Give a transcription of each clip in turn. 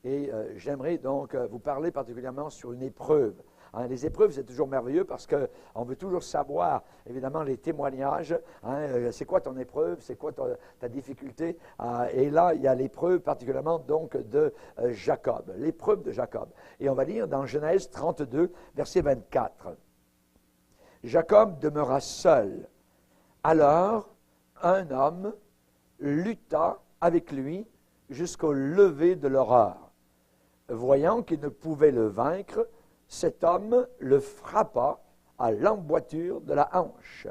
Et j'aimerais donc vous parler particulièrement sur une épreuve. Hein, les épreuves, c'est toujours merveilleux parce qu'on veut toujours savoir, évidemment, les témoignages. Hein, c'est quoi ton épreuve? C'est quoi ta difficulté? Et là, il y a l'épreuve particulièrement donc de Jacob, l'épreuve de Jacob. Et on va lire dans Genèse 32, verset 24. Jacob demeura seul. Alors, un homme lutta avec lui jusqu'au lever de l'aurore. Voyant qu'il ne pouvait le vaincre, cet homme le frappa à l'emboîture de la hanche.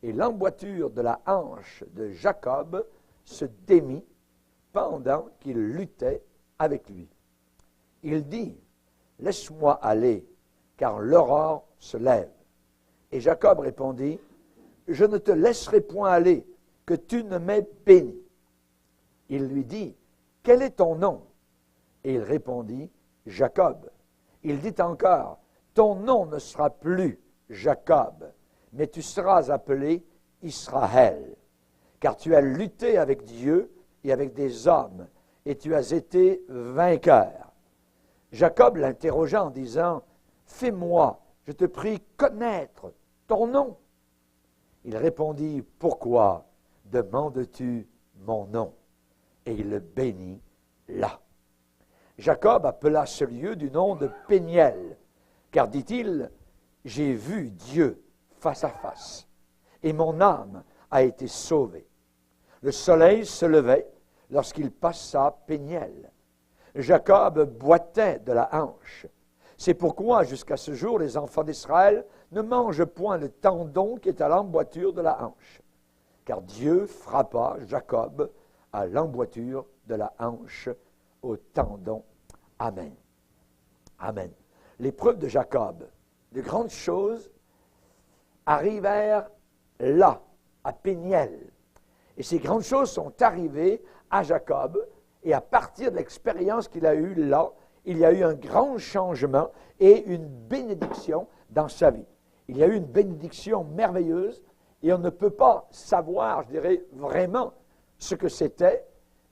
Et l'emboîture de la hanche de Jacob se démit pendant qu'il luttait avec lui. Il dit, « Laisse-moi aller, car l'aurore se lève. » Et Jacob répondit, « Je ne te laisserai point aller, que tu ne m'aies béni. » Il lui dit, « Quel est ton nom? » Et il répondit, « Jacob. » Il dit encore, « Ton nom ne sera plus Jacob, mais tu seras appelé Israël, car tu as lutté avec Dieu et avec des hommes, et tu as été vainqueur. » Jacob l'interrogea en disant, « Fais-moi, je te prie, connaître ton nom. » Il répondit, « Pourquoi demandes-tu mon nom? » Et il le bénit là. Jacob appela ce lieu du nom de Péniel, car, dit-il, « J'ai vu Dieu face à face, et mon âme a été sauvée. » Le soleil se levait lorsqu'il passa Péniel. Jacob boitait de la hanche. C'est pourquoi, jusqu'à ce jour, les enfants d'Israël ne mangent point le tendon qui est à l'emboîture de la hanche, car Dieu frappa Jacob à l'emboîture de la hanche au tendon. Amen. Amen. L'épreuve de Jacob, de grandes choses arrivèrent là, à Péniel. Et ces grandes choses sont arrivées à Jacob, et à partir de l'expérience qu'il a eue là, il y a eu un grand changement et une bénédiction dans sa vie. Il y a eu une bénédiction merveilleuse, et on ne peut pas savoir, je dirais, vraiment ce que c'était,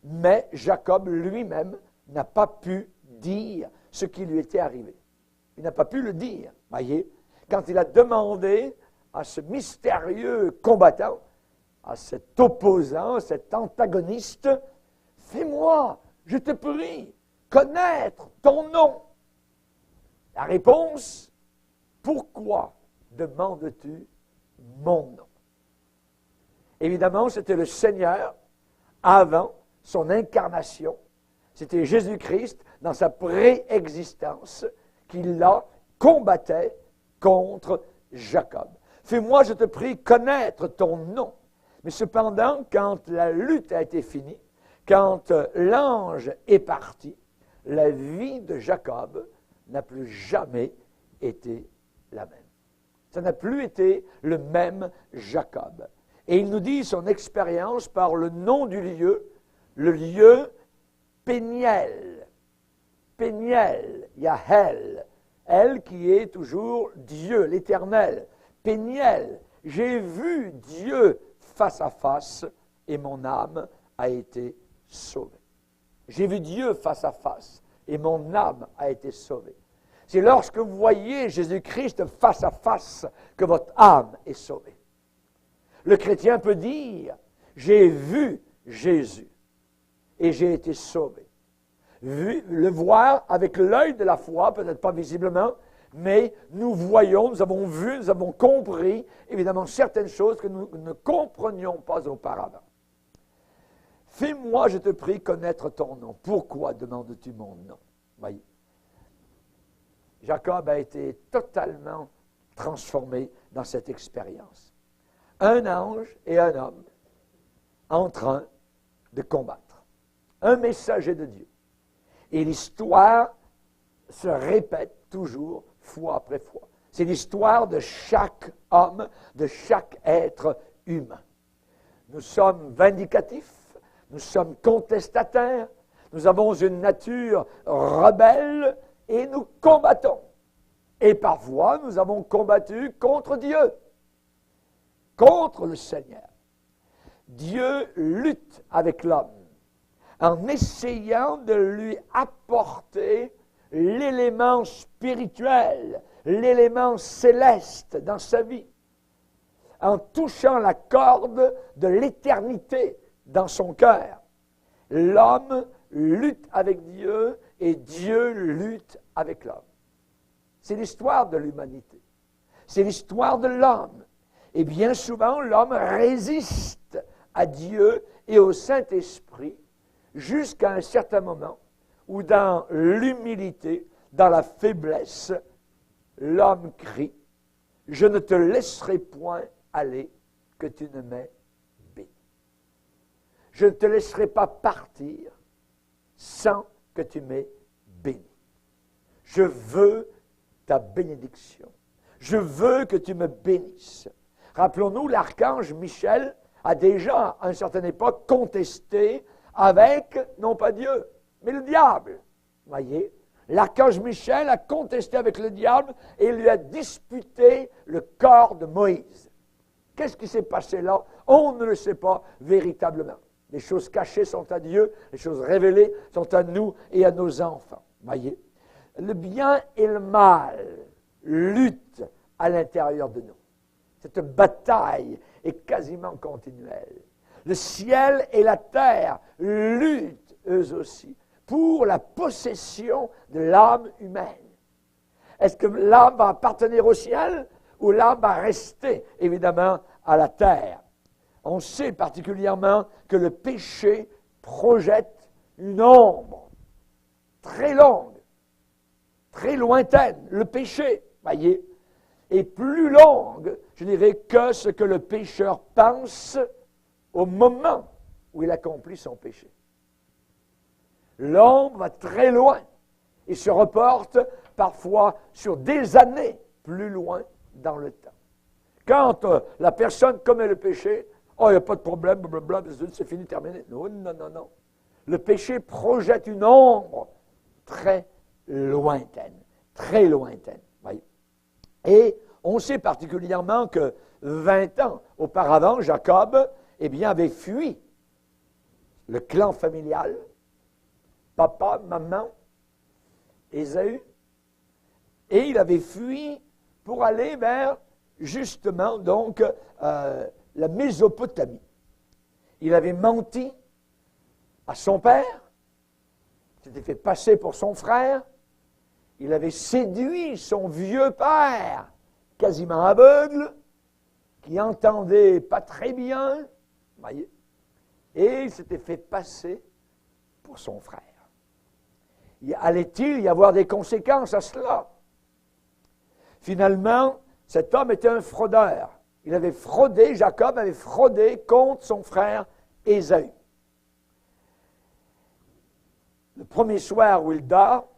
mais Jacob lui-même n'a pas pu dire ce qui lui était arrivé. Il n'a pas pu le dire, voyez. Quand il a demandé à ce mystérieux combattant, à cet opposant, cet antagoniste, « Fais-moi, je te prie, connaître ton nom. » La réponse, « Pourquoi demandes-tu mon nom? » Évidemment, c'était le Seigneur avant son incarnation. C'était Jésus-Christ dans sa préexistence qui là combattait contre Jacob. « Fais-moi, je te prie, connaître ton nom. » Mais cependant, quand la lutte a été finie, quand l'ange est parti, la vie de Jacob n'a plus jamais été la même. Ça n'a plus été le même Jacob. Et il nous dit son expérience par le nom du lieu, le lieu Péniel. Péniel, Yahel, elle qui est toujours Dieu, l'Éternel. Péniel, j'ai vu Dieu face à face et mon âme a été sauvée. J'ai vu Dieu face à face et mon âme a été sauvée. C'est lorsque vous voyez Jésus-Christ face à face que votre âme est sauvée. Le chrétien peut dire, j'ai vu Jésus et j'ai été sauvé. Le voir avec l'œil de la foi, peut-être pas visiblement, mais nous voyons, nous avons vu, nous avons compris, évidemment, certaines choses que nous ne comprenions pas auparavant. Fais-moi, je te prie, connaître ton nom. Pourquoi demandes-tu mon nom? Voyez. Jacob a été totalement transformé dans cette expérience. Un ange et un homme en train de combattre. Un messager de Dieu. Et l'histoire se répète toujours, fois après fois. C'est l'histoire de chaque homme, de chaque être humain. Nous sommes vindicatifs, nous sommes contestataires, nous avons une nature rebelle et nous combattons. Et parfois, nous avons combattu contre Dieu, contre le Seigneur. Dieu lutte avec l'homme. en essayant de lui apporter l'élément spirituel, l'élément céleste dans sa vie, en touchant la corde de l'éternité dans son cœur. L'homme lutte avec Dieu et Dieu lutte avec l'homme. C'est l'histoire de l'humanité. C'est l'histoire de l'homme. Et bien souvent, l'homme résiste à Dieu et au Saint-Esprit jusqu'à un certain moment où, dans l'humilité, dans la faiblesse, l'homme crie « Je ne te laisserai point aller que tu ne m'aies béni. Je ne te laisserai pas partir sans que tu m'aies béni. Je veux ta bénédiction. Je veux que tu me bénisses. » Rappelons-nous, l'archange Michel a déjà, à une certaine époque, contesté avec, non pas Dieu, mais le diable. Voyez, l'archange Michel a contesté avec le diable et lui a disputé le corps de Moïse. Qu'est-ce qui s'est passé là? On ne le sait pas véritablement. Les choses cachées sont à Dieu, les choses révélées sont à nous et à nos enfants. Voyez, le bien et le mal luttent à l'intérieur de nous. Cette bataille est quasiment continuelle. Le ciel et la terre luttent eux aussi pour la possession de l'âme humaine. Est-ce que l'âme va appartenir au ciel ou l'âme va rester, évidemment, à la terre? On sait particulièrement que le péché projette une ombre très longue, très lointaine. Le péché, voyez, est plus longue, je dirais, que ce que le pécheur pense au moment où il accomplit son péché. L'ombre va très loin et se reporte parfois sur des années plus loin dans le temps. Quand la personne commet le péché, oh, il n'y a pas de problème, blablabla, c'est fini, terminé. Non, non, non, non. Le péché projette une ombre très lointaine, très lointaine. Voyez. Et on sait particulièrement que 20 ans auparavant, Jacob, eh bien, avait fui le clan familial, papa, maman, Ésaü, et il avait fui pour aller vers, justement, donc, la Mésopotamie. Il avait menti à son père, s'était fait passer pour son frère, il avait séduit son vieux père, quasiment aveugle, qui entendait pas très bien, voyez, et il s'était fait passer pour son frère. Allait-il y avoir des conséquences à cela? Finalement, cet homme était un fraudeur. Il avait fraudé, Jacob avait fraudé contre son frère Ésaü. Le premier soir où il dort,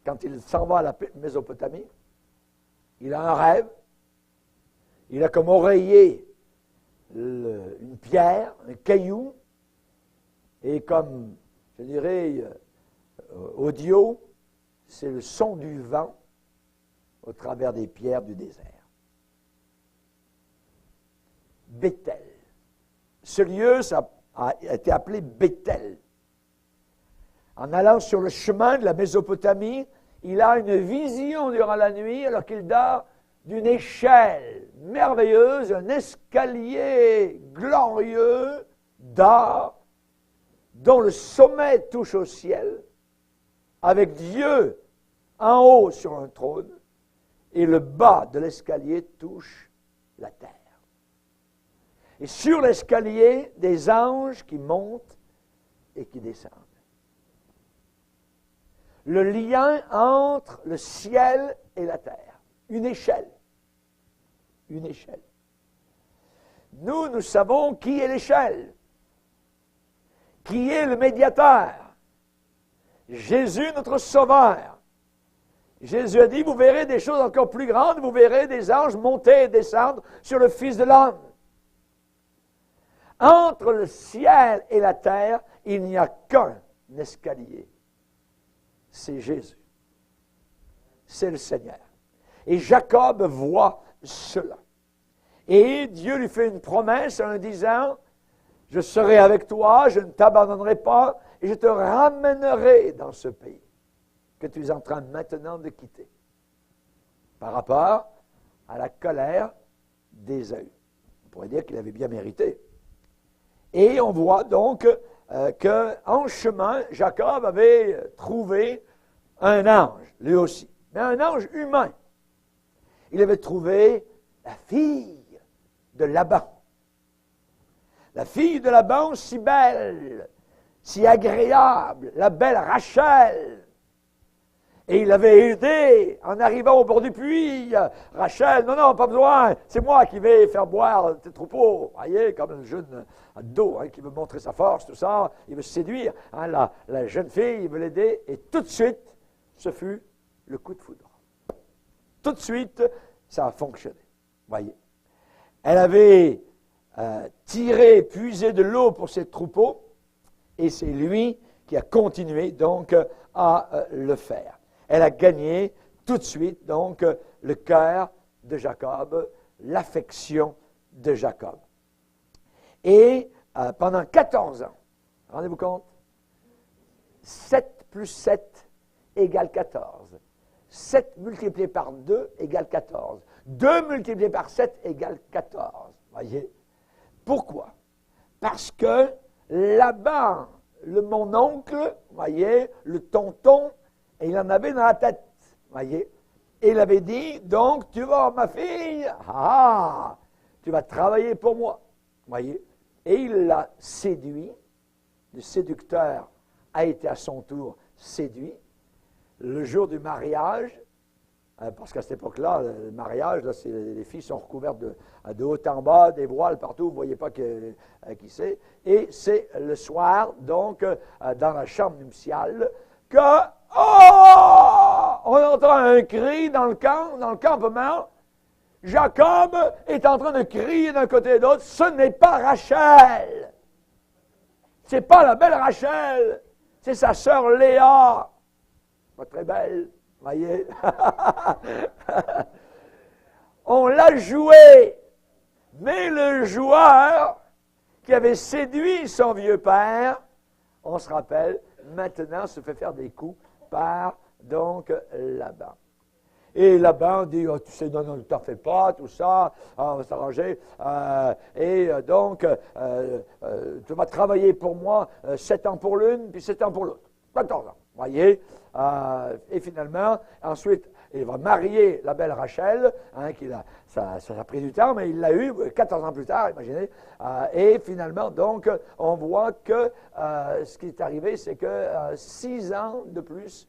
quand il s'en va à la Mésopotamie, il a un rêve. Il a comme oreiller une pierre, un caillou, et comme, je dirais, audio, c'est le son du vent au travers des pierres du désert. Béthel. Ce lieu, ça a été appelé Béthel. En allant sur le chemin de la Mésopotamie, il a une vision durant la nuit, alors qu'il dort, d'une échelle merveilleuse, un escalier glorieux d'or, dont le sommet touche au ciel, avec Dieu en haut sur un trône, et le bas de l'escalier touche la terre. Et sur l'escalier, des anges qui montent et qui descendent. Le lien entre le ciel et la terre. Une échelle. Une échelle. Nous savons qui est l'échelle. Qui est le médiateur. Jésus, notre Sauveur. Jésus a dit, vous verrez des choses encore plus grandes, vous verrez des anges monter et descendre sur le Fils de l'homme. Entre le ciel et la terre, il n'y a qu'un escalier. C'est Jésus. C'est le Seigneur. Et Jacob voit cela. Et Dieu lui fait une promesse en disant, je serai avec toi, je ne t'abandonnerai pas, et je te ramènerai dans ce pays que tu es en train maintenant de quitter, par rapport à la colère d'Ésaü. On pourrait dire qu'il avait bien mérité. Et on voit donc qu'en chemin, Jacob avait trouvé un ange, lui aussi, mais un ange humain. Il avait trouvé la fille de Laban. La fille de Laban, si belle, si agréable, la belle Rachel. Et il avait aidé en arrivant au bord du puits. Rachel, non, non, pas besoin, c'est moi qui vais faire boire tes troupeaux. Vous voyez, comme un jeune ado qui veut montrer sa force, tout ça, il veut séduire. La jeune fille, il veut l'aider. Et tout de suite, ce fut le coup de foudre. Tout de suite, ça a fonctionné. Voyez. Elle avait tiré, puisé de l'eau pour ses troupeaux, et c'est lui qui a continué donc à le faire. Elle a gagné tout de suite donc le cœur de Jacob, l'affection de Jacob. Et pendant 14 ans, rendez-vous compte, 7 plus 7 égale 14. 7 multiplié par 2 égale 14. 2 multiplié par 7 égale 14. Voyez? Pourquoi? Parce que Laban, mon oncle, voyez, le tonton, et il en avait dans la tête, voyez. Et il avait dit, donc tu vas, ma fille, tu vas travailler pour moi, voyez. Et il l'a séduit, le séducteur a été à son tour séduit. Le jour du mariage, parce qu'à cette époque-là, le mariage, là, les filles sont recouvertes de haut en bas, des voiles partout, vous ne voyez pas qui c'est. Et c'est le soir, donc, dans la chambre nuptiale, que, on entend un cri dans le campement. Jacob est en train de crier d'un côté et de l'autre, ce n'est pas Rachel. C'est pas la belle Rachel, c'est sa sœur Léa. Pas très belle, voyez. On l'a joué, mais le joueur qui avait séduit son vieux père, on se rappelle, maintenant se fait faire des coups par donc Laban. Et Laban dit, tu sais, non, ne t'en fais pas, tout ça, on va s'arranger. Donc, tu vas travailler pour moi 7 ans pour l'une, puis 7 ans pour l'autre. 14 ans, voyez. Et finalement, ensuite, il va marier la belle Rachel, ça a pris du temps, mais il l'a eu 14 ans plus tard, imaginez. Et finalement, donc, on voit que ce qui est arrivé, c'est que 6 ans de plus,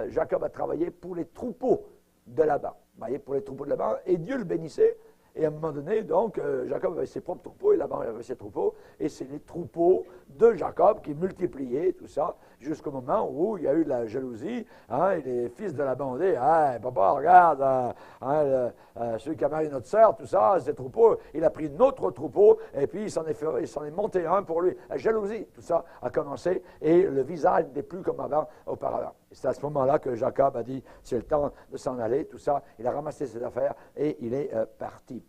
Jacob a travaillé pour les troupeaux de Laban. Vous voyez, pour les troupeaux de Laban, et Dieu le bénissait. Et à un moment donné, donc, Jacob avait ses propres troupeaux et Laban avait ses troupeaux. Et c'est les troupeaux de Jacob qui multipliaient tout ça jusqu'au moment où il y a eu de la jalousie. Et les fils de Laban ont dit, hey, papa, regarde, celui qui a marié notre sœur, tout ça, ces troupeaux, il a pris notre troupeau et puis il s'en est monté un pour lui. La jalousie, tout ça a commencé et le visage n'est plus comme auparavant. Et c'est à ce moment-là que Jacob a dit, c'est le temps de s'en aller, tout ça. Il a ramassé ses affaires et il est parti.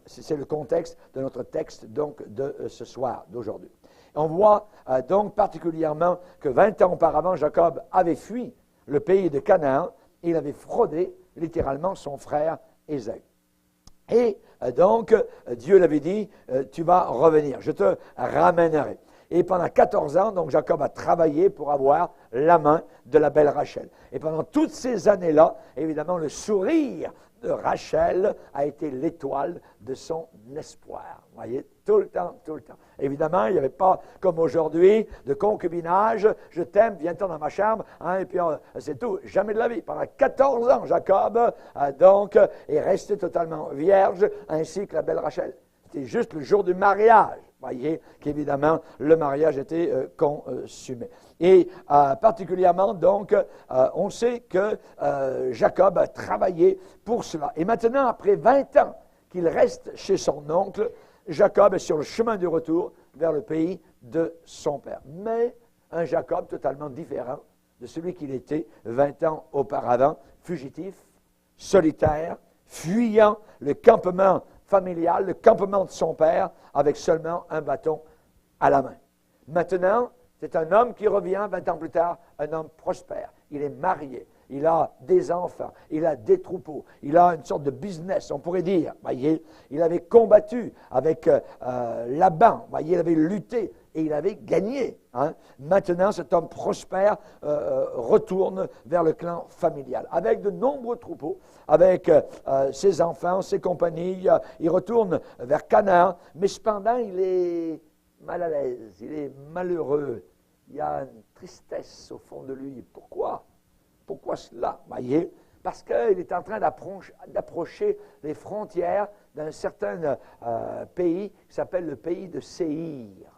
C'est le contexte de notre texte donc de ce soir, d'aujourd'hui. On voit donc particulièrement que 20 ans auparavant, Jacob avait fui le pays de Canaan et il avait fraudé littéralement son frère Ésaü. Et donc, Dieu l'avait dit, tu vas revenir, je te ramènerai. Et pendant 14 ans, donc Jacob a travaillé pour avoir la main de la belle Rachel. Et pendant toutes ces années-là, évidemment, le sourire de Rachel a été l'étoile de son espoir. Vous voyez, tout le temps, tout le temps. Évidemment, il n'y avait pas, comme aujourd'hui, de concubinage. Je t'aime, viens-t'en dans ma chambre, et puis c'est tout. Jamais de la vie. Pendant 14 ans, Jacob, donc, est resté totalement vierge, ainsi que la belle Rachel. C'était juste le jour du mariage. Voyez qu'évidemment, le mariage était consumé. Et particulièrement, donc, on sait que Jacob a travaillé pour cela. Et maintenant, après 20 ans qu'il reste chez son oncle, Jacob est sur le chemin du retour vers le pays de son père. Mais un Jacob totalement différent de celui qu'il était 20 ans auparavant, fugitif, solitaire, fuyant le campement familial, le campement de son père, avec seulement un bâton à la main. Maintenant, C'est un homme qui revient 20 ans plus tard, un homme prospère. Il est marié, il a des enfants, il a des troupeaux, il a une sorte de business, on pourrait dire. Voyez, il avait combattu avec Laban, voyez, il avait lutté et il avait gagné. Hein. Maintenant, cet homme prospère retourne vers le clan familial, avec de nombreux troupeaux, avec ses enfants, ses compagnies. Il retourne vers Canaan, mais cependant, il est mal à l'aise, il est malheureux. Il y a une tristesse au fond de lui. Pourquoi? Pourquoi cela? Voyez? Parce qu'il est en train d'approcher les frontières d'un certain pays qui s'appelle le pays de Séhir.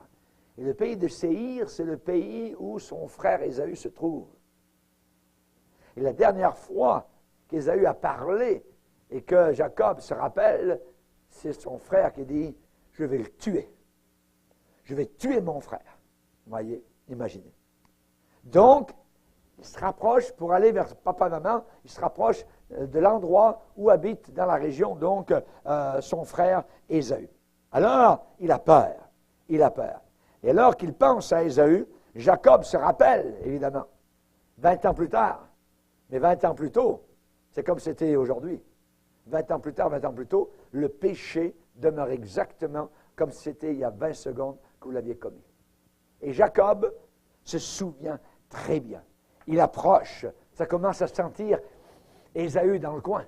Et le pays de Séhir, c'est le pays où son frère Ésaü se trouve. Et la dernière fois qu'Ésaü a parlé et que Jacob se rappelle, c'est son frère qui dit « Je vais le tuer. Je vais tuer mon frère. » Voyez? Imaginez. Donc, il se rapproche pour aller vers papa-maman, il se rapproche de l'endroit où habite dans la région, donc, son frère Ésaü. Alors, il a peur. Il a peur. Et alors qu'il pense à Ésaü, Jacob se rappelle, évidemment, 20 ans plus tard. Mais 20 ans plus tôt, c'est comme c'était aujourd'hui. 20 ans plus tard, 20 ans plus tôt, le péché demeure exactement comme c'était il y a 20 secondes que vous l'aviez commis. Et Jacob se souvient très bien. Il approche, ça commence à sentir Ésaü dans le coin.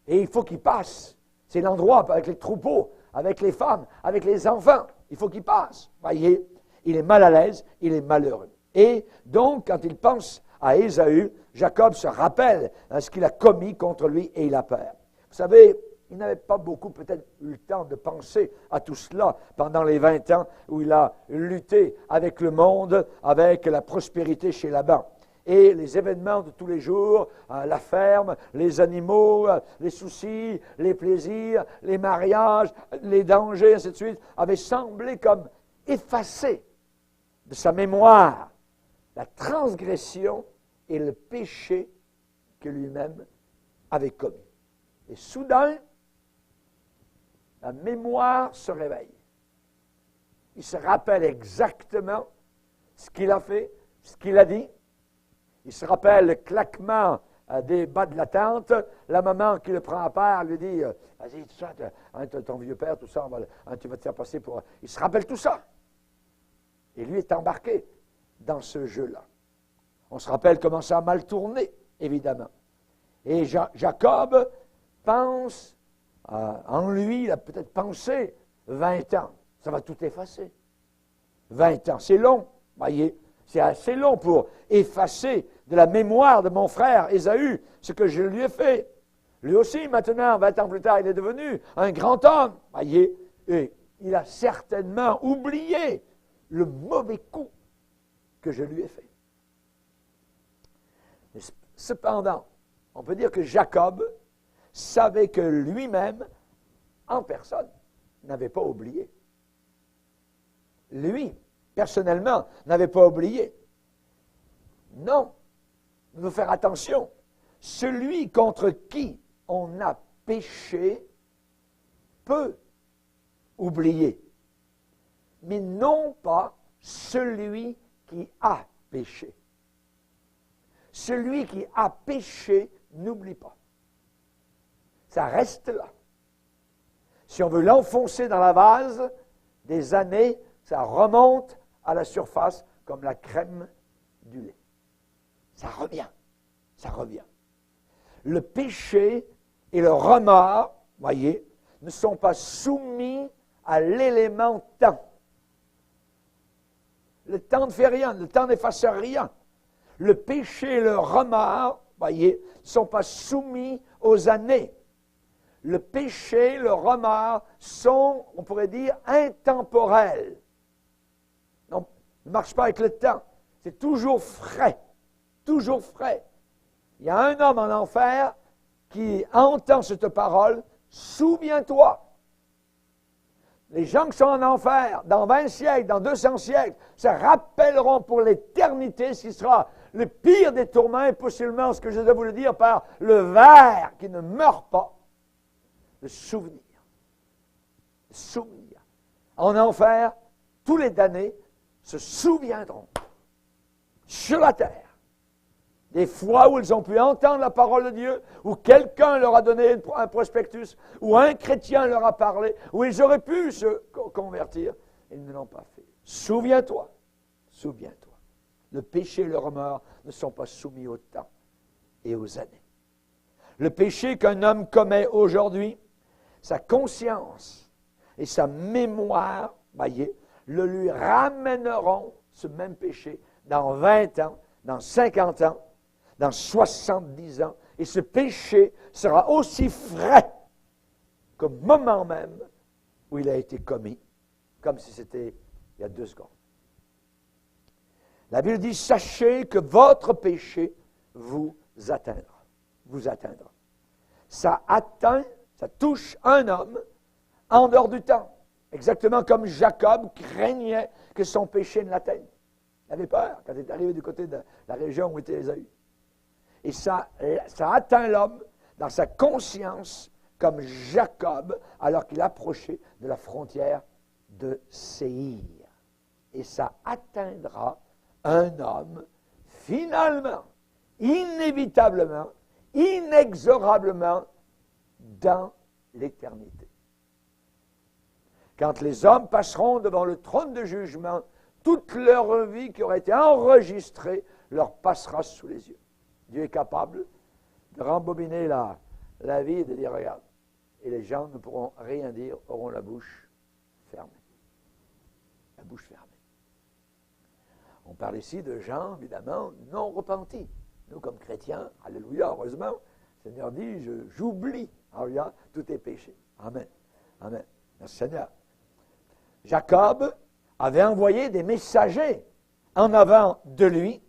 Et il faut qu'il passe. C'est l'endroit avec les troupeaux, avec les femmes, avec les enfants. Il faut qu'il passe. Voyez, il est mal à l'aise, il est malheureux. Et donc, quand il pense à Ésaü, Jacob se rappelle ce qu'il a commis contre lui et il a peur. Vous savez, il n'avait pas beaucoup peut-être eu le temps de penser à tout cela pendant les 20 ans où il a lutté avec le monde, avec la prospérité chez Laban. Et les événements de tous les jours, la ferme, les animaux, les soucis, les plaisirs, les mariages, les dangers, ainsi de suite, avaient semblé comme effacer de sa mémoire la transgression et le péché que lui-même avait commis. Et soudain, la mémoire se réveille. Il se rappelle exactement ce qu'il a fait, ce qu'il a dit. Il se rappelle le claquement des bas de la tente. La maman qui le prend à part lui dit « Vas-y, tout ça, ton vieux père, tout ça, tu vas te faire passer pour... » Il se rappelle tout ça. Et lui est embarqué dans ce jeu-là. On se rappelle comment ça a mal tourné, évidemment. Et Jacob pense, en lui, il a peut-être pensé 20 ans. Ça va tout effacer. 20 ans, c'est long, voyez. C'est assez long pour effacer de la mémoire de mon frère Ésaü ce que je lui ai fait. Lui aussi, maintenant, 20 ans plus tard, il est devenu un grand homme, voyez. Et il a certainement oublié le mauvais coup que je lui ai fait. Mais cependant, on peut dire que Jacob savait que lui-même, en personne, n'avait pas oublié. Lui, personnellement, n'avait pas oublié. Non, il faut faire attention. Celui contre qui on a péché peut oublier, mais non pas celui qui a péché. Celui qui a péché n'oublie pas. Ça reste là. Si on veut l'enfoncer dans la vase, des années, ça remonte à la surface comme la crème du lait. Ça revient. Ça revient. Le péché et le remords, voyez, ne sont pas soumis à l'élément temps. Le temps ne fait rien, le temps n'efface rien. Le péché et le remords, voyez, ne sont pas soumis aux années. Le péché, le remords sont, on pourrait dire, intemporels. Non, ne marche pas avec le temps. C'est toujours frais. Toujours frais. Il y a un homme en enfer qui entend cette parole. Souviens-toi. Les gens qui sont en enfer, dans 20 siècles, dans 200 siècles, se rappelleront pour l'éternité ce qui sera le pire des tourments, et possiblement, ce que je dois vous le dire, par le ver qui ne meurt pas. Le souvenir. Le souvenir. En enfer, tous les damnés se souviendront sur la terre des fois où ils ont pu entendre la parole de Dieu, où quelqu'un leur a donné un prospectus, où un chrétien leur a parlé, où ils auraient pu se convertir. Ils ne l'ont pas fait. Souviens-toi, souviens-toi. Le péché et le remords ne sont pas soumis au temps et aux années. Le péché qu'un homme commet aujourd'hui, sa conscience et sa mémoire, voyez, le lui ramèneront, ce même péché, dans 20 ans, dans 50 ans, dans 70 ans, et ce péché sera aussi frais qu'au moment même où il a été commis, comme si c'était il y a 2 secondes. La Bible dit, sachez que votre péché vous atteindra. Vous atteindra. Ça atteint, ça touche un homme en dehors du temps. Exactement comme Jacob craignait que son péché ne l'atteigne. Il avait peur quand il est arrivé du côté de la région où était Ésaü. Et ça atteint l'homme dans sa conscience comme Jacob alors qu'il approchait de la frontière de Séir. Et ça atteindra un homme finalement, inévitablement, inexorablement dans l'éternité. Quand les hommes passeront devant le trône de jugement, toute leur vie qui aurait été enregistrée leur passera sous les yeux. Dieu est capable de rembobiner la vie et de dire, regarde, et les gens ne pourront rien dire, auront la bouche fermée. La bouche fermée. On parle ici de gens, évidemment, non repentis. Nous, comme chrétiens, alléluia, heureusement, le Seigneur dit, j'oublie, alléluia, tous tes péchés. Amen. Amen. Merci Seigneur. Jacob avait envoyé des messagers en avant de lui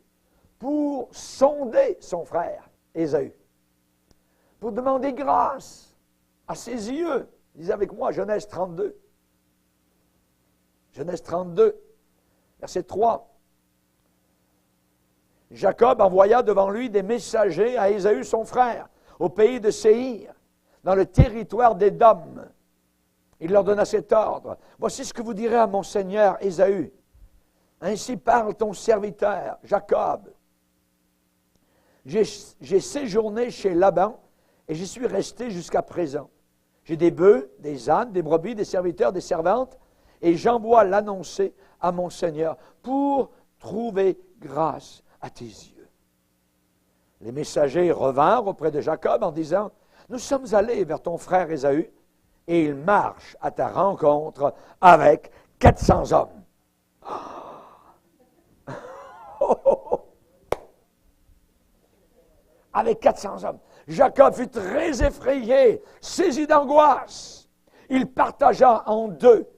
pour sonder son frère, Ésaü, pour demander grâce à ses yeux. Lisez avec moi Genèse 32. Genèse 32, verset 3. Jacob envoya devant lui des messagers à Ésaü son frère, au pays de Séir, dans le territoire d'Édom. Il leur donna cet ordre. Voici ce que vous direz à mon seigneur Ésaü. Ainsi parle ton serviteur, Jacob. J'ai séjourné chez Laban et j'y suis resté jusqu'à présent. J'ai des bœufs, des ânes, des brebis, des serviteurs, des servantes, et j'envoie l'annoncer à mon Seigneur pour trouver grâce à tes yeux. Les messagers revinrent auprès de Jacob en disant, nous sommes allés vers ton frère Ésaü, et il marche à ta rencontre avec 400 hommes. Avec 400 hommes. Jacob fut très effrayé, saisi d'angoisse. Il partagea en deux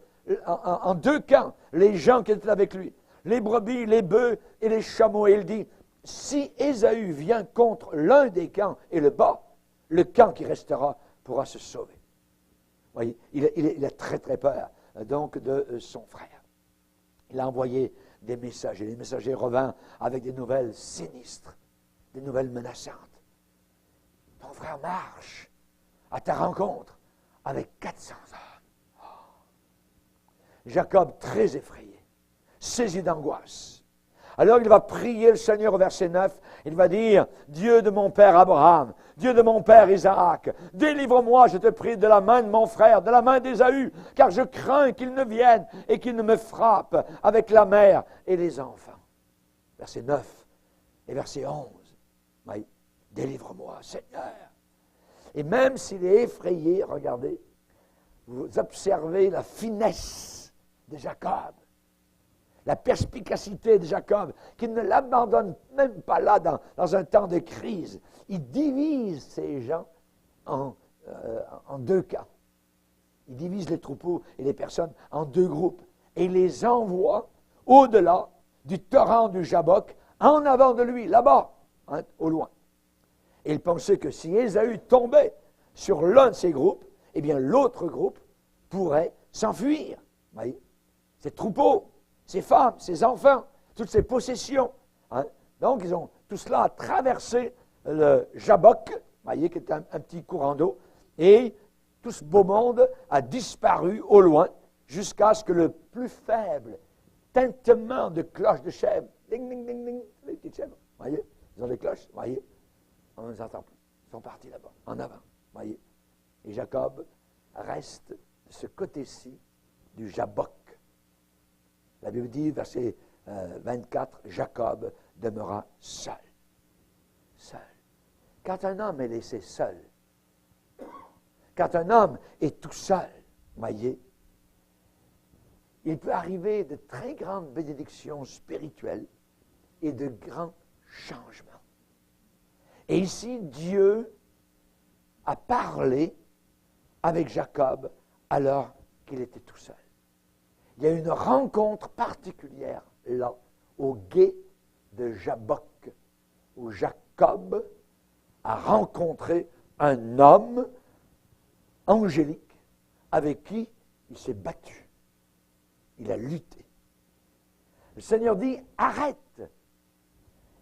camps les gens qui étaient avec lui, les brebis, les bœufs et les chameaux. Et il dit, si Ésaü vient contre l'un des camps et le bat, le camp qui restera pourra se sauver. Voyez, il a très très peur donc de son frère. Il a envoyé des messagers. Les messagers revinrent avec des nouvelles sinistres, des nouvelles menaçantes. Ton frère marche à ta rencontre avec 400 hommes. Oh. Jacob, très effrayé, saisi d'angoisse. Alors il va prier le Seigneur au verset 9. Il va dire, Dieu de mon père Abraham, Dieu de mon père Isaac, délivre-moi, je te prie, de la main de mon frère, de la main d'Ésaü, car je crains qu'il ne vienne et qu'il ne me frappe avec la mère et les enfants. Verset 9 et verset 11. Oui, délivre-moi, Seigneur. Et même s'il est effrayé, regardez, vous observez la finesse de Jacob. La perspicacité de Jacob, qui ne l'abandonne même pas là dans un temps de crise. Il divise ces gens en 2 camps. Il divise les troupeaux et les personnes en 2 groupes. Et les envoie au-delà du torrent du Jabbok, en avant de lui, là-bas, hein, au loin. Et il pensait que si Ésaü tombait sur l'un de ces groupes, eh bien l'autre groupe pourrait s'enfuir. Vous voyez, ces troupeaux, ses femmes, ses enfants, toutes ses possessions. Hein? Donc, ils ont tout cela traversé le Jabbok, vous voyez, qui est un petit courant d'eau, et tout ce beau monde a disparu au loin jusqu'à ce que le plus faible tintement de cloches de chèvre. Ding, ding, ding, ding, les petites chèvres. Voyez, ils ont des cloches, voyez. On ne les entend plus. Ils sont partis là-bas, en avant, voyez. Et Jacob reste de ce côté-ci du Jabbok. La Bible dit, verset 24, Jacob demeura seul. Seul. Quand un homme est laissé seul, quand un homme est tout seul, voyez, il peut arriver de très grandes bénédictions spirituelles et de grands changements. Et ici, Dieu a parlé avec Jacob alors qu'il était tout seul. Il y a une rencontre particulière là, au gué de Jabbok, où Jacob a rencontré un homme angélique avec qui il s'est battu. Il a lutté. Le Seigneur dit, arrête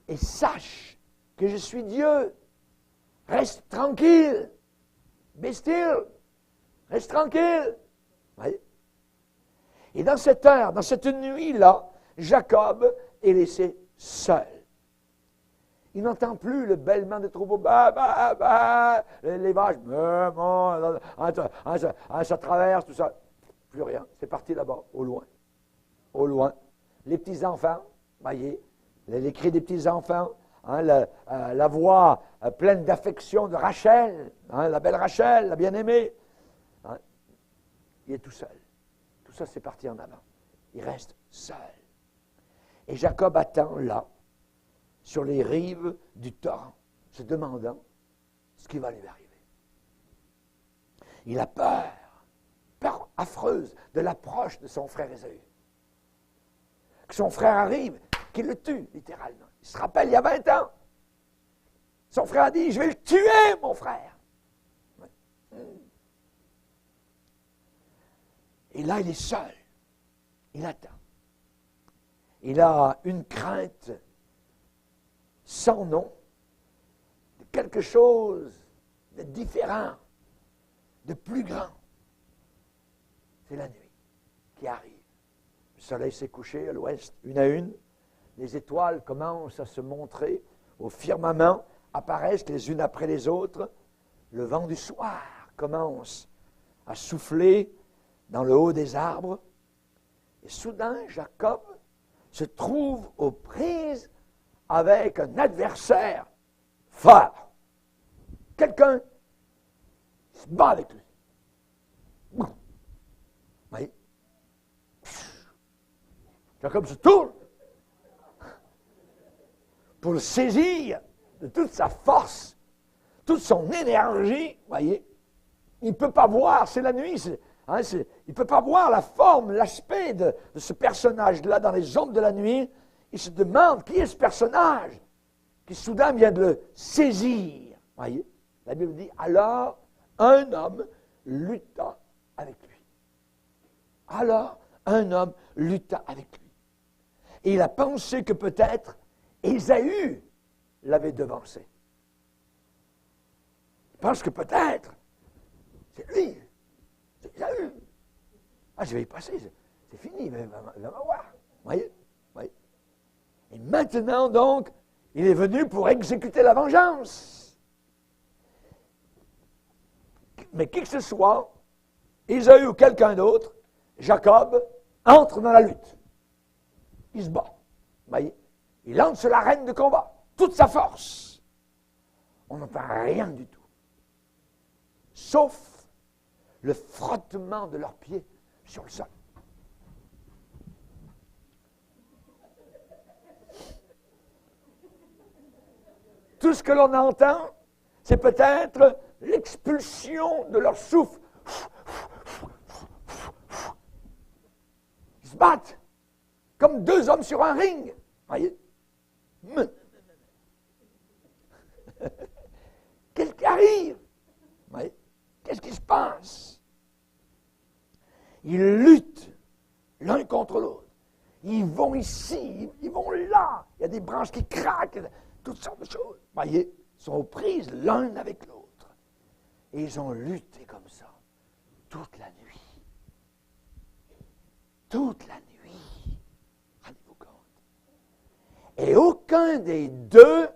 et sache que je suis Dieu. Reste tranquille. Be still. Reste tranquille. Oui. Et dans cette heure, dans cette nuit-là, Jacob est laissé seul. Il n'entend plus le bêlement des troupeaux, bah, bah, bah, les vaches, ça traverse, tout ça. Plus rien. C'est parti là-bas, au loin. Au loin. Les petits-enfants, voyez, les cris des petits-enfants, hein, la voix pleine d'affection de Rachel, hein, la belle Rachel, la bien-aimée. Hein, il est tout seul. Tout ça, c'est parti en avant. Il reste seul. Et Jacob attend là, sur les rives du torrent, se demandant ce qui va lui arriver. Il a peur affreuse de l'approche de son frère Ésaü. Que son frère arrive, qu'il le tue, littéralement. Il se rappelle, il y a 20 ans, son frère a dit, je vais le tuer, mon frère. Et là, il est seul. Il attend. Il a une crainte sans nom, de quelque chose de différent, de plus grand. C'est la nuit qui arrive. Le soleil s'est couché à l'ouest, une à une. Les étoiles commencent à se montrer au firmament, apparaissent les unes après les autres. Le vent du soir commence à souffler dans le haut des arbres. Et soudain, Jacob se trouve aux prises avec un adversaire fort. Quelqu'un se bat avec lui. Vous voyez? Jacob se tourne pour le saisir de toute sa force, toute son énergie. Voyez? Il ne peut pas voir, c'est la nuit, il ne peut pas voir la forme, l'aspect de ce personnage-là dans les ombres de la nuit. Il se demande qui est ce personnage qui soudain vient de le saisir. Voyez? La Bible dit, alors un homme lutta avec lui. Alors un homme lutta avec lui. Et il a pensé que peut-être Ésaü l'avait devancé. Il pense que peut-être c'est lui, c'est Ésaü. Ah, je vais y passer, c'est fini, il va m'avoir. Voyez? Voyez? Et maintenant, donc, il est venu pour exécuter la vengeance. Mais qui que ce soit, Ésaü ou quelqu'un d'autre, Jacob entre dans la lutte. Il se bat. Voyez? Il entre sur l'arène de combat. Toute sa force. On n'entend rien du tout. Sauf le frottement de leurs pieds sur le sol. Tout ce que l'on entend, c'est peut-être l'expulsion de leur souffle. Ils se battent comme deux hommes sur un ring. Voyez? Qu'est-ce qui arrive? Voyez? Qu'est-ce qui se passe? Ils luttent l'un contre l'autre. Ils vont ici, ils vont là. Il y a des branches qui craquent, toutes sortes de choses. Voyez? Ils sont aux prises l'un avec l'autre. Et ils ont lutté comme ça toute la nuit. Toute la nuit. Et aucun des deux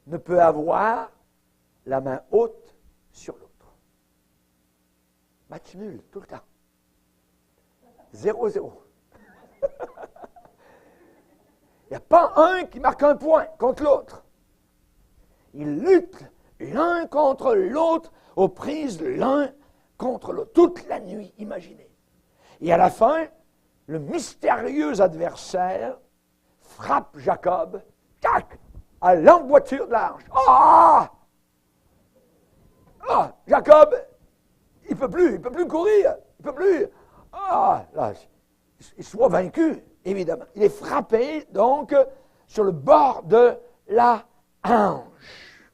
ne peut avoir la main haute sur l'autre. Match nul, tout le temps. 0-0. Il n'y a pas un qui marque un point contre l'autre. Ils luttent l'un contre l'autre, aux prises l'un contre l'autre, toute la nuit, imaginez. Et à la fin, le mystérieux adversaire frappe Jacob, tac, à l'emboîture de la hanche. Ah! Ah! Jacob, il ne peut plus courir, il ne peut plus. Ah! Là, il soit vaincu, évidemment. Il est frappé, donc, sur le bord de la hanche.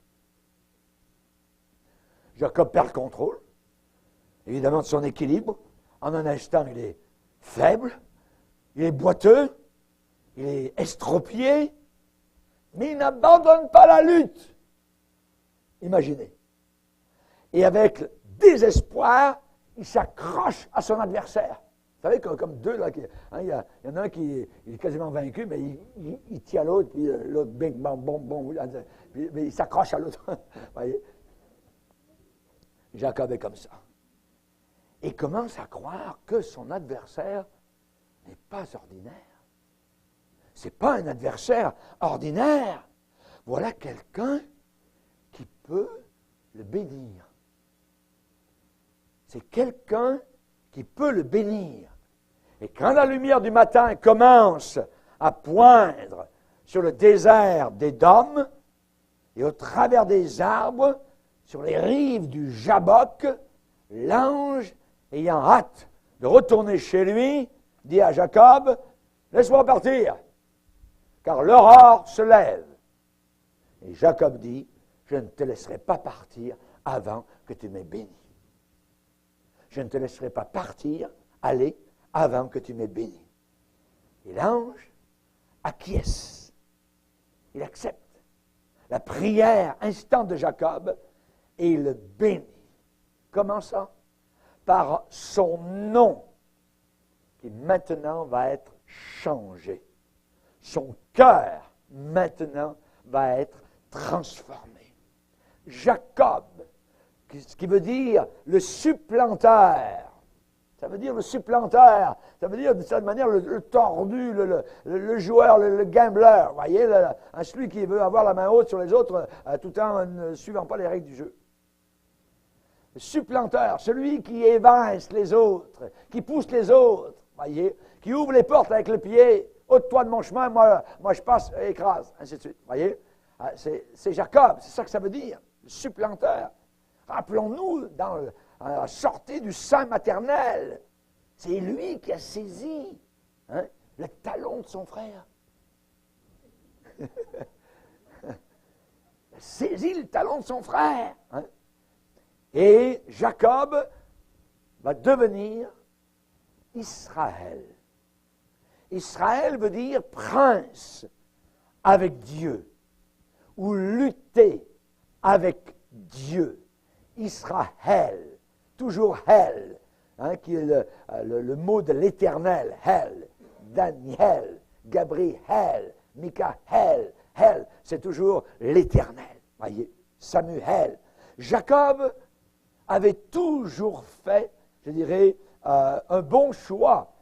Jacob perd le contrôle, évidemment, de son équilibre. En un instant, il est faible, il est boiteux, il est estropié, mais il n'abandonne pas la lutte. Imaginez. Et avec désespoir, il s'accroche à son adversaire. Vous savez, comme deux, là, il y en a un qui est quasiment vaincu, mais il tient l'autre, puis l'autre, bing, bang, bon, bon, mais il s'accroche à l'autre. Voyez? Jacob est comme ça. Et commence à croire que son adversaire n'est pas ordinaire. Ce n'est pas un adversaire ordinaire. Voilà quelqu'un qui peut le bénir. C'est quelqu'un qui peut le bénir. Et quand la lumière du matin commence à poindre sur le désert d'Édom et au travers des arbres, sur les rives du Jabbok, l'ange, ayant hâte de retourner chez lui, dit à Jacob, « Laisse-moi partir, car l'aurore se lève. » Et Jacob dit, « Je ne te laisserai pas partir avant que tu m'aies béni. Je ne te laisserai pas partir, aller, avant que tu m'aies béni. » Et l'ange acquiesce. Il accepte la prière instante de Jacob et il le bénit. Comment ça? Par son nom, qui maintenant va être changé. Son cœur, maintenant, va être transformé. Jacob, ce qui veut dire le supplanteur. Ça veut dire le supplanteur. Ça veut dire, de cette manière, le tordu, le joueur, le gambler. Vous voyez, celui qui veut avoir la main haute sur les autres tout en ne suivant pas les règles du jeu. Le supplanteur, celui qui évince les autres, qui pousse les autres, voyez, qui ouvre les portes avec le pied, ôte-toi de mon chemin, moi je passe, écrase, ainsi de suite, voyez. C'est Jacob, c'est ça que ça veut dire, le supplanteur. Rappelons-nous, dans la sortie du sein maternel, c'est lui qui a saisi le talon de son frère. Il a saisi le talon de son frère. Et Jacob va devenir Israël. Israël veut dire prince avec Dieu, ou lutter avec Dieu. Israël, toujours Hel, qui est le mot de l'éternel, Hel, Daniel, Gabriel, Michaël, Hel, c'est toujours l'éternel, voyez, Samuel. Jacob avait toujours fait, je dirais, un bon choix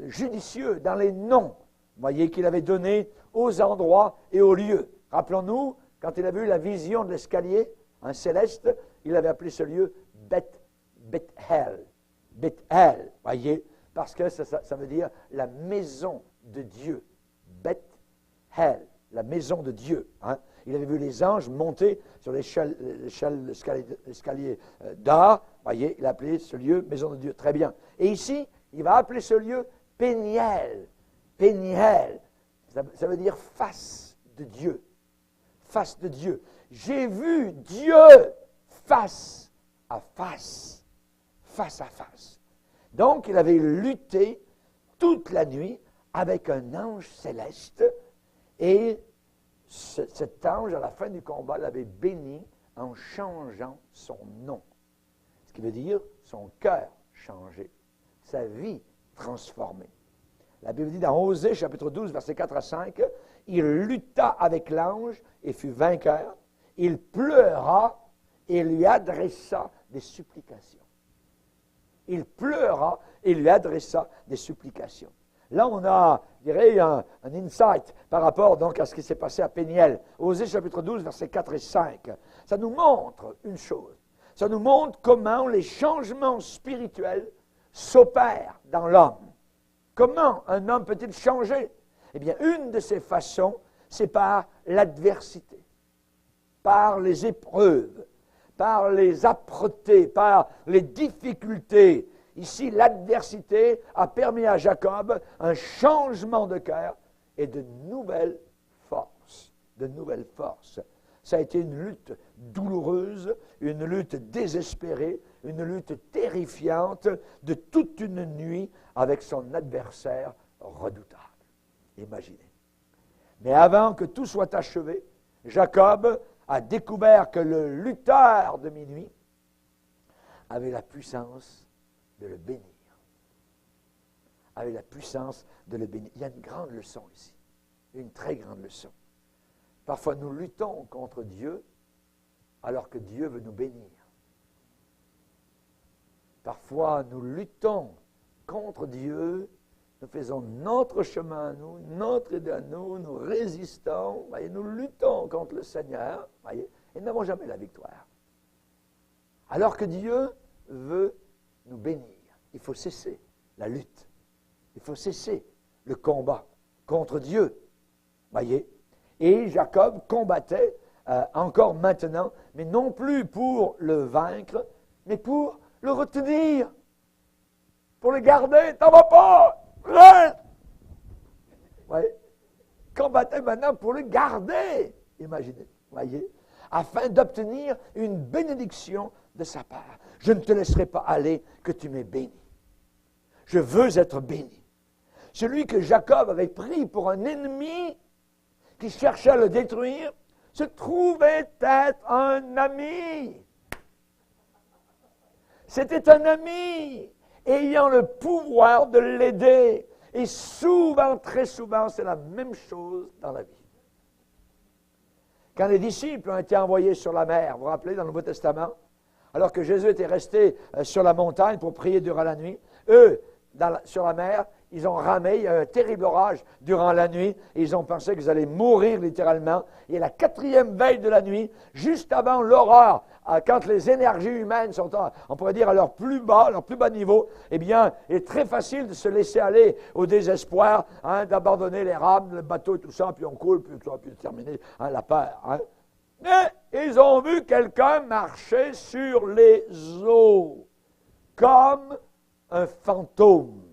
judicieux dans les noms, voyez, qu'il avait donnés aux endroits et aux lieux. Rappelons-nous, quand il a vu la vision de l'escalier, un céleste, il avait appelé ce lieu Bethel. Bethel, voyez, parce que ça veut dire la maison de Dieu. Bethel, la maison de Dieu. Il avait vu les anges monter sur l'escalier d'or. Voyez, il a appelé ce lieu maison de Dieu. Très bien. Et ici, il va appeler ce lieu Péniel. Péniel, ça veut dire face de Dieu. Face de Dieu. J'ai vu Dieu face à face. Face à face. Donc, il avait lutté toute la nuit avec un ange céleste et cet ange, à la fin du combat, l'avait béni en changeant son nom. Ce qui veut dire son cœur changé, sa vie transformée. La Bible dit dans Osée, chapitre 12, versets 4 à 5, « il lutta avec l'ange et fut vainqueur. Il pleura et lui adressa des supplications. Il pleura et lui adressa des supplications. Là, on a, je dirais, un insight par rapport donc à ce qui s'est passé à Péniel. Osée chapitre 12, versets 4 et 5. Ça nous montre une chose. Ça nous montre comment les changements spirituels s'opèrent dans l'homme. Comment un homme peut-il changer? Eh bien, une de ces façons, c'est par l'adversité, par les épreuves, par les âpretés, par les difficultés. Ici, l'adversité a permis à Jacob un changement de cœur et de nouvelles forces. De nouvelles forces. Ça a été une lutte douloureuse, une lutte désespérée, une lutte terrifiante de toute une nuit avec son adversaire redoutable. Imaginez. Mais avant que tout soit achevé, Jacob a découvert que le lutteur de minuit avait la puissance de le bénir. Avait la puissance de le bénir. Il y a une grande leçon ici. Une très grande leçon. Parfois, nous luttons contre Dieu alors que Dieu veut nous bénir. Parfois, nous luttons contre Dieu, nous faisons notre chemin à nous, notre idée à nous, nous résistons, voyez, nous luttons contre le Seigneur, voyez, et nous n'avons jamais la victoire. Alors que Dieu veut nous bénir. Il faut cesser la lutte. Il faut cesser le combat contre Dieu. Voyez. Et Jacob combattait encore maintenant, mais non plus pour le vaincre, mais pour le retenir, pour le garder. T'en vas pas! Reste! Voyez. Combattait maintenant pour le garder. Imaginez. Voyez. Afin d'obtenir une bénédiction de sa part. Je ne te laisserai pas aller que tu m'aies béni. Je veux être béni. Celui que Jacob avait pris pour un ennemi qui cherchait à le détruire se trouvait être un ami. C'était un ami ayant le pouvoir de l'aider. Et souvent, très souvent, c'est la même chose dans la vie. Quand les disciples ont été envoyés sur la mer, vous vous rappelez, dans le Nouveau Testament, alors que Jésus était resté sur la montagne pour prier durant la nuit, eux, sur la mer, ils ont ramé, il y a eu un terrible orage durant la nuit, et ils ont pensé qu'ils allaient mourir littéralement. Et la 4e veille de la nuit, juste avant l'aurore, quand les énergies humaines sont, on pourrait dire, à leur plus bas niveau, eh bien, il est très facile de se laisser aller au désespoir, d'abandonner les rames, le bateau et tout ça, puis on coule, puis tout ça, puis terminer, la peur. Mais ils ont vu quelqu'un marcher sur les eaux, comme un fantôme.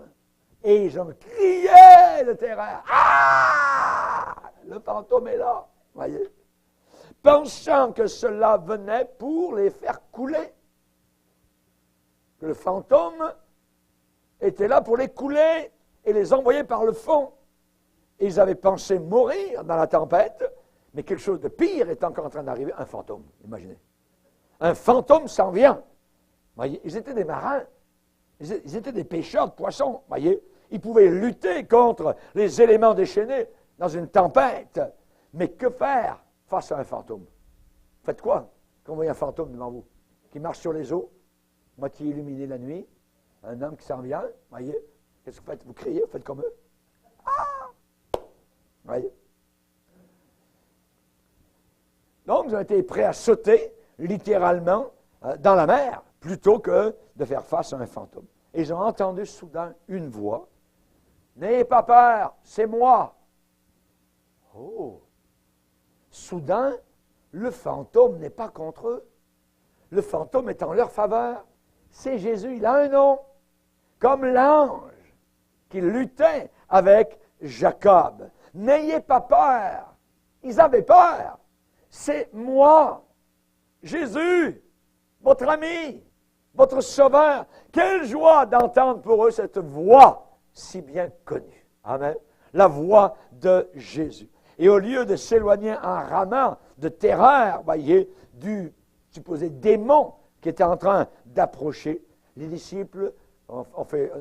Et ils ont crié de terreur. Ah! Le fantôme est là, voyez. Pensant que cela venait pour les faire couler. Que le fantôme était là pour les couler et les envoyer par le fond. Et ils avaient pensé mourir dans la tempête, mais quelque chose de pire est encore en train d'arriver, un fantôme, imaginez. Un fantôme s'en vient. Voyez, ils étaient des marins. Ils étaient des pêcheurs de poissons, voyez. Ils pouvaient lutter contre les éléments déchaînés dans une tempête. Mais que faire face à un fantôme? Faites quoi quand vous voyez un fantôme devant vous qui marche sur les eaux, moitié illuminé la nuit, un homme qui s'en vient, voyez. Qu'est-ce que vous faites? Vous criez, vous faites comme eux. Ah! Voyez. Donc, ils ont été prêts à sauter, littéralement, dans la mer, plutôt que de faire face à un fantôme. Et ils ont entendu soudain une voix. « N'ayez pas peur, c'est moi. » Oh! Soudain, le fantôme n'est pas contre eux. Le fantôme est en leur faveur. C'est Jésus, il a un nom. Comme l'ange qui luttait avec Jacob. « N'ayez pas peur. » Ils avaient peur. C'est moi, Jésus, votre ami, votre sauveur. Quelle joie d'entendre pour eux cette voix si bien connue. Amen. La voix de Jésus. Et au lieu de s'éloigner en ramant de terreur, voyez, du supposé démon qui était en train d'approcher, les disciples on fait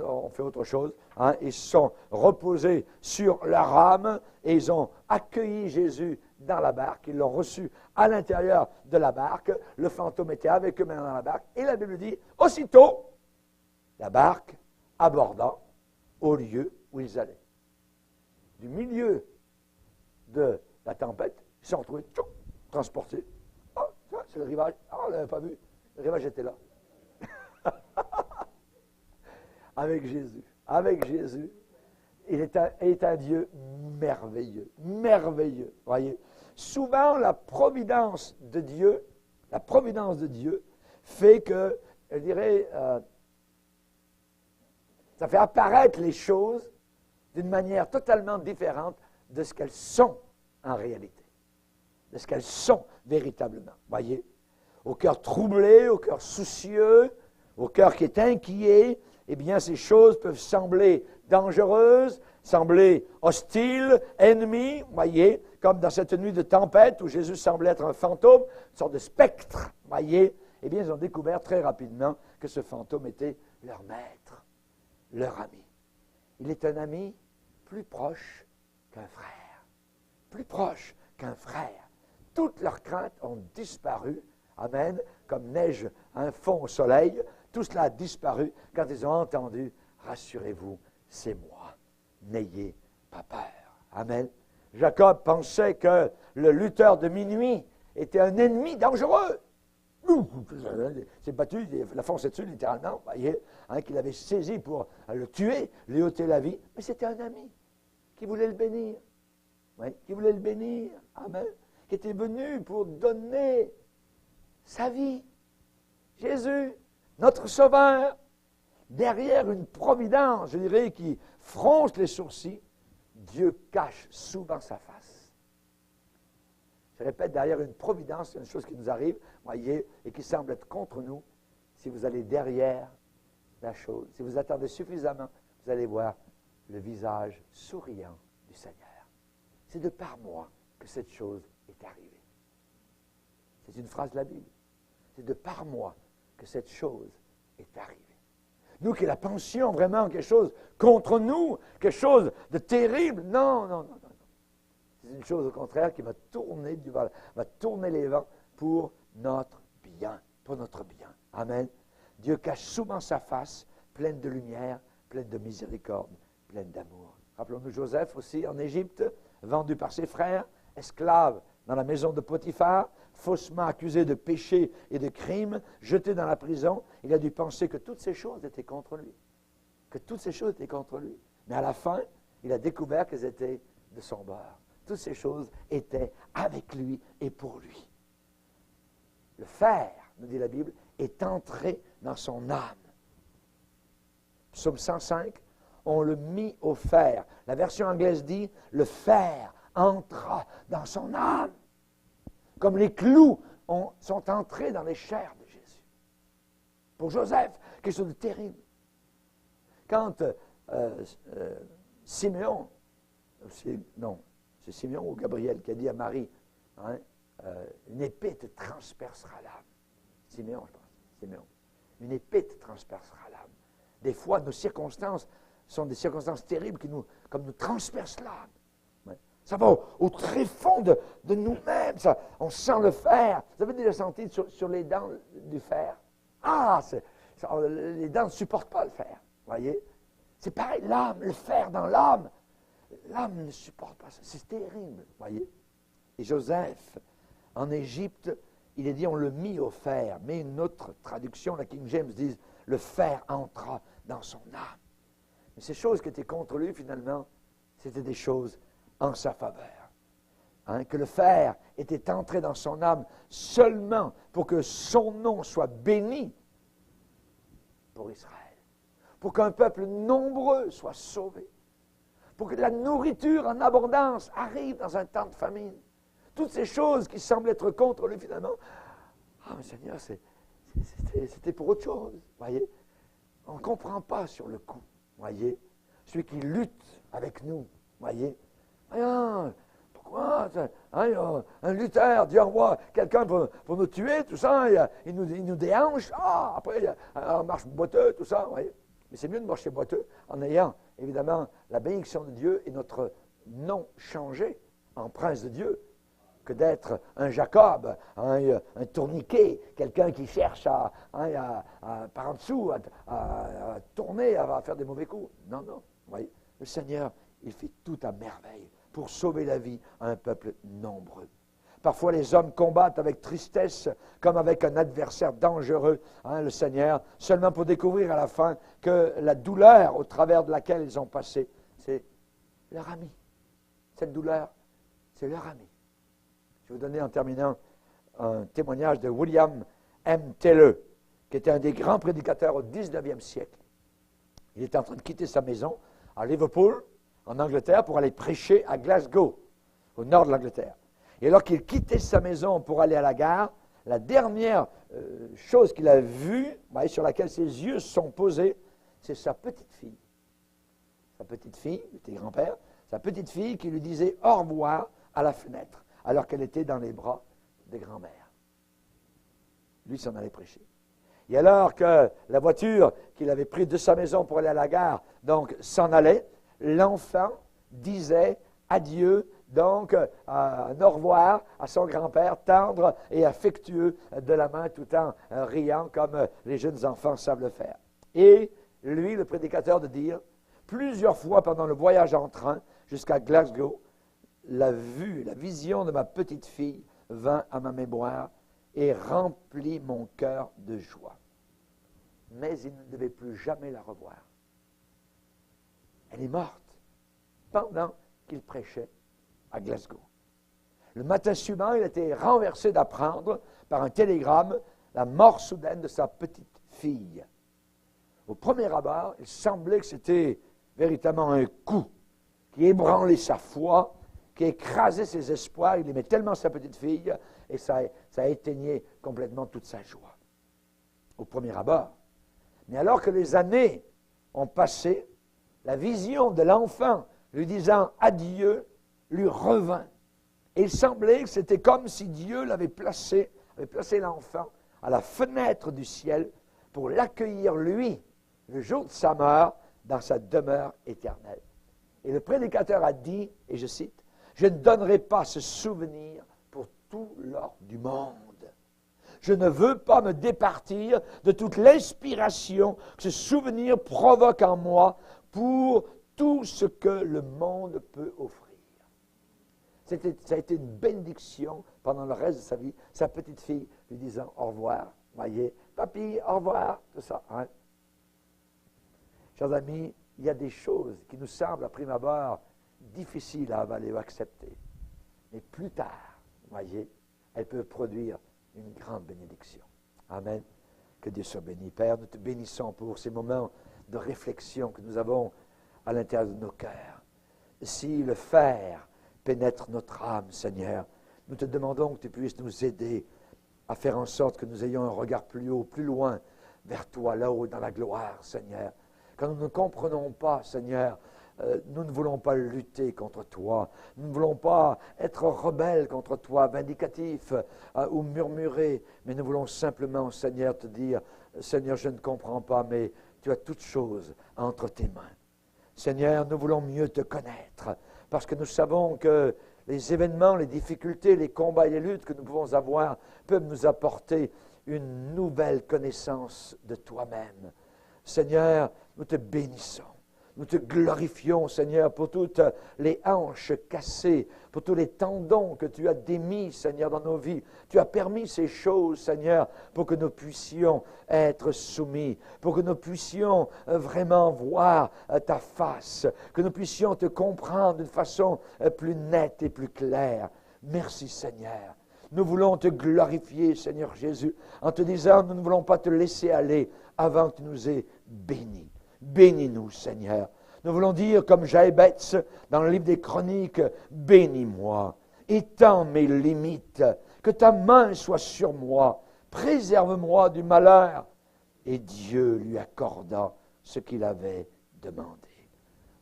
autre chose. Hein. Ils se sont reposés sur leur âme et ils ont accueilli Jésus dans la barque. Ils l'ont reçu à l'intérieur de la barque. Le fantôme était avec eux maintenant dans la barque. Et la Bible dit, aussitôt, la barque aborda au lieu où ils allaient. Du milieu de la tempête, ils se sont retrouvés transportés. Ah, c'est le rivage. Ah, on ne l'avait pas vu. Le rivage était là. Avec Jésus. Avec Jésus. Il est un Dieu merveilleux. Merveilleux. Voyez. Souvent, la providence de Dieu fait que, je dirais, ça fait apparaître les choses d'une manière totalement différente de ce qu'elles sont en réalité. De ce qu'elles sont véritablement. Voyez. Au cœur troublé, au cœur soucieux, au cœur qui est inquiet, eh bien, ces choses peuvent sembler dangereuses, sembler hostiles, ennemies, voyez, comme dans cette nuit de tempête où Jésus semblait être un fantôme, une sorte de spectre, voyez. Eh bien, ils ont découvert très rapidement que ce fantôme était leur maître, leur ami. Il est un ami plus proche qu'un frère, plus proche qu'un frère. Toutes leurs craintes ont disparu, amen, comme neige un fond au soleil. Tout cela a disparu quand ils ont entendu « Rassurez-vous, c'est moi, n'ayez pas peur. » Amen. Jacob pensait que le lutteur de minuit était un ennemi dangereux. Il s'est battu, il a foncé dessus littéralement, voyez, hein, qu'il avait saisi pour le tuer, lui ôter la vie. Mais c'était un ami qui voulait le bénir. Oui, qui voulait le bénir. Amen. Qui était venu pour donner sa vie. Jésus, notre Sauveur, derrière une providence, je dirais, qui fronce les sourcils, Dieu cache souvent sa face. Je répète, derrière une providence, c'est une chose qui nous arrive, voyez, et qui semble être contre nous. Si vous allez derrière la chose, si vous attendez suffisamment, vous allez voir le visage souriant du Seigneur. C'est de par moi que cette chose est arrivée. C'est une phrase de la Bible. C'est de par moi que cette chose est arrivée. Nous qui la pensions vraiment quelque chose contre nous, quelque chose de terrible, non. C'est une chose au contraire qui va tourner les vents pour notre bien, Amen. Dieu cache souvent sa face, pleine de lumière, pleine de miséricorde, pleine d'amour. Rappelons-nous Joseph aussi en Égypte, vendu par ses frères, esclave dans la maison de Potiphar, faussement accusé de péché et de crime, jeté dans la prison. Il a dû penser que toutes ces choses étaient contre lui. Mais à la fin, il a découvert qu'elles étaient de son bord. Toutes ces choses étaient avec lui et pour lui. Le fer, nous dit la Bible, est entré dans son âme. Psaume 105, on le mit au fer. La version anglaise dit, le fer entra dans son âme. Comme les clous sont entrés dans les chairs de Jésus. Pour Joseph, quelque chose de terrible. Quand Siméon, c'est Siméon ou Gabriel qui a dit à Marie, hein, une épée te transpercera l'âme. Siméon, je pense. Siméon. Une épée te transpercera l'âme. Des fois, nos circonstances sont des circonstances terribles qui nous transpercent l'âme. Ouais. Ça va au très fond de nous-mêmes. On sent le fer. Vous avez déjà senti sur les dents du fer? Les dents ne supportent pas le fer. Voyez? C'est pareil, l'âme, le fer dans l'âme. L'âme ne supporte pas ça. C'est terrible. Voyez? Et Joseph, en Égypte, il est dit, on le mit au fer. Mais une autre traduction, la King James, dit, le fer entra dans son âme. Mais ces choses qui étaient contre lui, finalement, c'était des choses en sa faveur. Hein, que le fer était entré dans son âme seulement pour que son nom soit béni pour Israël. Pour qu'un peuple nombreux soit sauvé. Pour que la nourriture en abondance arrive dans un temps de famine. Toutes ces choses qui semblent être contre lui, finalement, mais Seigneur, c'était pour autre chose, voyez. On ne comprend pas sur le coup, voyez. Celui qui lutte avec nous, voyez. Pourquoi un lutteur dit envoie quelqu'un pour nous tuer, tout ça, il nous déhanche, après, on marche boiteux, tout ça, voyez. Mais c'est mieux de marcher boiteux en ayant, évidemment, la bénédiction de Dieu et notre nom changé en prince de Dieu, que d'être un Jacob, un tourniquet, quelqu'un qui cherche par en dessous, à tourner, à faire des mauvais coups. Non, non. Vous voyez, le Seigneur, il fait tout à merveille pour sauver la vie à un peuple nombreux. Parfois, les hommes combattent avec tristesse, comme avec un adversaire dangereux, le Seigneur, seulement pour découvrir à la fin que la douleur au travers de laquelle ils ont passé, c'est leur ami. Cette douleur, c'est leur ami. Je vais vous donner en terminant un témoignage de William M. Taylor, qui était un des grands prédicateurs au 19e siècle. Il était en train de quitter sa maison à Liverpool, en Angleterre, pour aller prêcher à Glasgow, au nord de l'Angleterre. Et alors qu'il quittait sa maison pour aller à la gare, la dernière chose qu'il a vue, sur laquelle ses yeux se sont posés, c'est sa petite fille. Sa petite fille, il était grand-père, sa petite fille qui lui disait au revoir à la fenêtre, alors qu'elle était dans les bras des grands-mères. Lui s'en allait prêcher. Et alors que la voiture qu'il avait prise de sa maison pour aller à la gare, donc s'en allait, l'enfant disait adieu, donc un au revoir à son grand-père, tendre et affectueux de la main, tout en riant comme les jeunes enfants savent le faire. Et lui, le prédicateur, de dire, plusieurs fois pendant le voyage en train jusqu'à Glasgow, la vision de ma petite fille vint à ma mémoire et remplit mon cœur de joie. Mais il ne devait plus jamais la revoir. Elle est morte pendant qu'il prêchait à Glasgow. Le matin suivant, il a été renversé d'apprendre par un télégramme la mort soudaine de sa petite fille. Au premier abord, il semblait que c'était véritablement un coup qui ébranlait sa foi, qui écrasait ses espoirs. Il aimait tellement sa petite fille et ça éteignait complètement toute sa joie. Au premier abord. Mais alors que les années ont passé, la vision de l'enfant lui disant adieu lui revint. Et il semblait que c'était comme si Dieu avait placé l'enfant à la fenêtre du ciel pour l'accueillir, lui, le jour de sa mort, dans sa demeure éternelle. Et le prédicateur a dit, et je cite, « Je ne donnerai pas ce souvenir pour tout l'or du monde. Je ne veux pas me départir de toute l'inspiration que ce souvenir provoque en moi pour tout ce que le monde peut offrir. » Ça a été une bénédiction pendant le reste de sa vie, sa petite fille lui disant au revoir, voyez, papy, au revoir, tout ça. Hein? Chers amis, il y a des choses qui nous semblent à prime abord difficiles à avaler ou à accepter. Mais plus tard, voyez, elles peuvent produire une grande bénédiction. Amen. Que Dieu soit béni. Père, nous te bénissons pour ces moments de réflexion que nous avons à l'intérieur de nos cœurs. Si le fer pénètre notre âme, Seigneur, nous te demandons que tu puisses nous aider à faire en sorte que nous ayons un regard plus haut, plus loin, vers toi, là-haut, dans la gloire, Seigneur. Quand nous ne comprenons pas, Seigneur, nous ne voulons pas lutter contre toi. Nous ne voulons pas être rebelles contre toi, vindicatifs ou murmurer. Mais nous voulons simplement, Seigneur, te dire, Seigneur, je ne comprends pas, mais tu as toutes choses entre tes mains. Seigneur, nous voulons mieux te connaître, parce que nous savons que les événements, les difficultés, les combats et les luttes que nous pouvons avoir peuvent nous apporter une nouvelle connaissance de toi-même. Seigneur, nous te bénissons. Nous te glorifions, Seigneur, pour toutes les hanches cassées, pour tous les tendons que tu as démis, Seigneur, dans nos vies. Tu as permis ces choses, Seigneur, pour que nous puissions être soumis, pour que nous puissions vraiment voir ta face, que nous puissions te comprendre d'une façon plus nette et plus claire. Merci, Seigneur. Nous voulons te glorifier, Seigneur Jésus, en te disant, nous ne voulons pas te laisser aller avant que tu nous aies bénis. Bénis-nous, Seigneur. Nous voulons dire, comme Jaébetz, dans le livre des Chroniques, bénis-moi, étends mes limites, que ta main soit sur moi, préserve-moi du malheur. Et Dieu lui accorda ce qu'il avait demandé.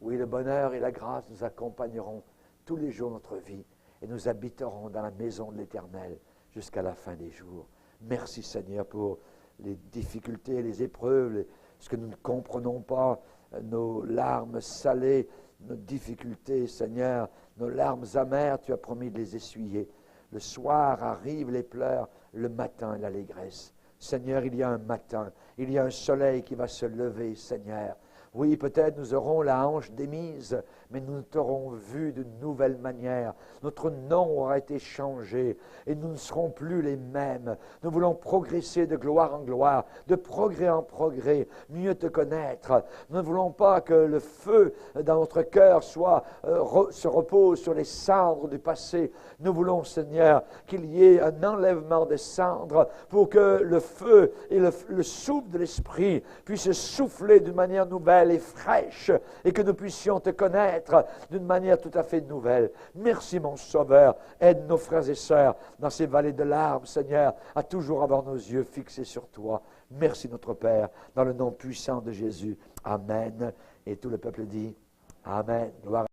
Oui, le bonheur et la grâce nous accompagneront tous les jours de notre vie et nous habiterons dans la maison de l'Éternel jusqu'à la fin des jours. Merci, Seigneur, pour les difficultés, les épreuves, ce que nous ne comprenons pas, nos larmes salées, nos difficultés, Seigneur, nos larmes amères, tu as promis de les essuyer. Le soir arrivent les pleurs, le matin l'allégresse. Seigneur, il y a un matin, il y a un soleil qui va se lever, Seigneur. Oui, peut-être nous aurons la hanche démise, mais nous t'aurons vu d'une nouvelle manière. Notre nom aura été changé et nous ne serons plus les mêmes. Nous voulons progresser de gloire en gloire, de progrès en progrès, mieux te connaître. Nous ne voulons pas que le feu dans notre cœur se repose sur les cendres du passé. Nous voulons, Seigneur, qu'il y ait un enlèvement des cendres pour que le feu et le souffle de l'Esprit puissent souffler d'une manière nouvelle et fraîche, et que nous puissions te connaître d'une manière tout à fait nouvelle. Merci mon Sauveur, aide nos frères et sœurs dans ces vallées de larmes, Seigneur, à toujours avoir nos yeux fixés sur toi. Merci notre Père, dans le nom puissant de Jésus. Amen. Et tout le peuple dit Amen. Gloire